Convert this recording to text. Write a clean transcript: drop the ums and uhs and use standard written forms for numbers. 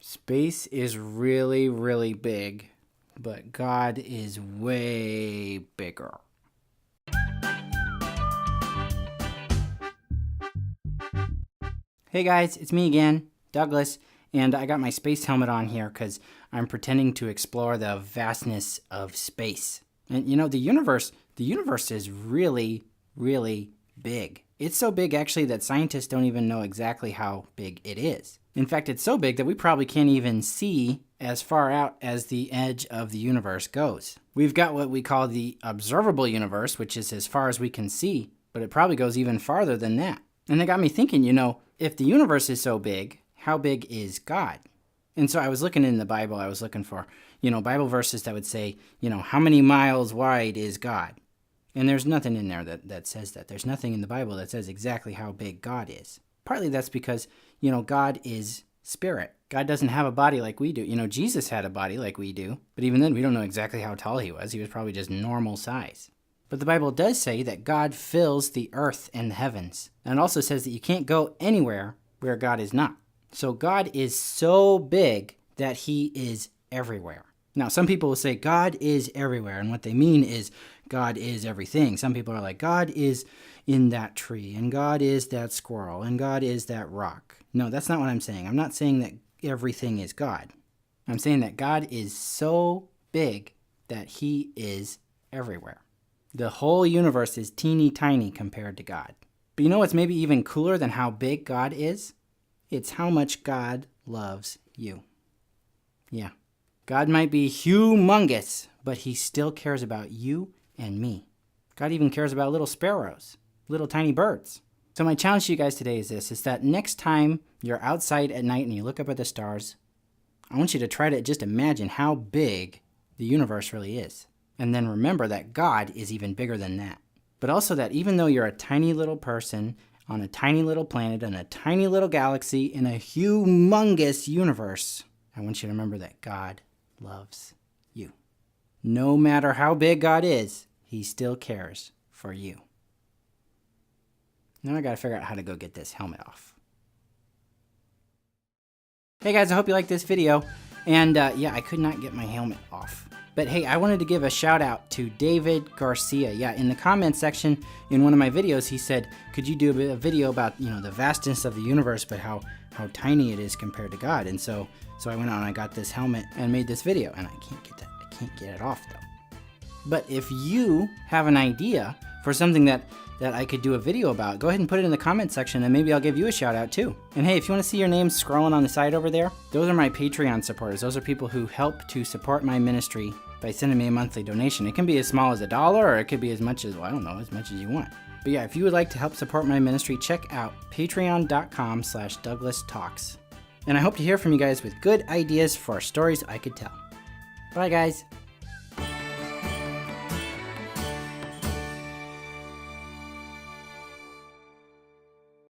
Space is really, really big, but God is way bigger. Hey guys, it's me again, Douglas, and I got my space helmet on here because I'm pretending to explore the vastness of space. And you know, the universe is really, really big. It's so big actually that scientists don't even know exactly how big it is. In fact, it's so big that we probably can't even see as far out as the edge of the universe goes. We've got what we call the observable universe, which is as far as we can see, but it probably goes even farther than that. And that got me thinking, you know, if the universe is so big, how big is God? And so I was looking in the Bible, I was looking for, Bible verses that would say, how many miles wide is God? And there's nothing in there that says that. There's nothing in the Bible that says exactly how big God is. Partly that's because, God is spirit. God doesn't have a body like we do. Jesus had a body like we do, but even then we don't know exactly how tall he was. He was probably just normal size. But the Bible does say that God fills the earth and the heavens. And it also says that you can't go anywhere where God is not. So God is so big that he is everywhere. Now, some people will say God is everywhere, and what they mean is God is everything. Some people are like, God is in that tree, and God is that squirrel, and God is that rock. No, that's not what I'm saying. I'm not saying that everything is God. I'm saying that God is so big that he is everywhere. The whole universe is teeny tiny compared to God. But you know what's maybe even cooler than how big God is? It's how much God loves you. Yeah. God might be humongous, but he still cares about you and me. God even cares about little sparrows, little tiny birds. So my challenge to you guys today is this, is that next time you're outside at night and you look up at the stars, I want you to try to just imagine how big the universe really is. And then remember that God is even bigger than that. But also that even though you're a tiny little person on a tiny little planet in a tiny little galaxy in a humongous universe, I want you to remember that God loves you. No matter how big God is, he still cares for you. Now I gotta figure out how to go get this helmet off. Hey guys, I hope you liked this video. And I could not get my helmet off. But hey, I wanted to give a shout out to David Garcia. Yeah, in the comment section in one of my videos, he said, could you do a video about, the vastness of the universe, but how tiny it is compared to God? And so I went out and I got this helmet and made this video, and I can't get it off though. But if you have an idea for something that I could do a video about, go ahead and put it in the comment section and maybe I'll give you a shout out too. And hey, if you want to see your name scrolling on the side over there, those are my Patreon supporters. Those are people who help to support my ministry by sending me a monthly donation. It can be as small as $1 or it could be as much as, as much as you want. But yeah, if you would like to help support my ministry, check out patreon.com/DouglasTalks. And I hope to hear from you guys with good ideas for stories I could tell. Bye guys.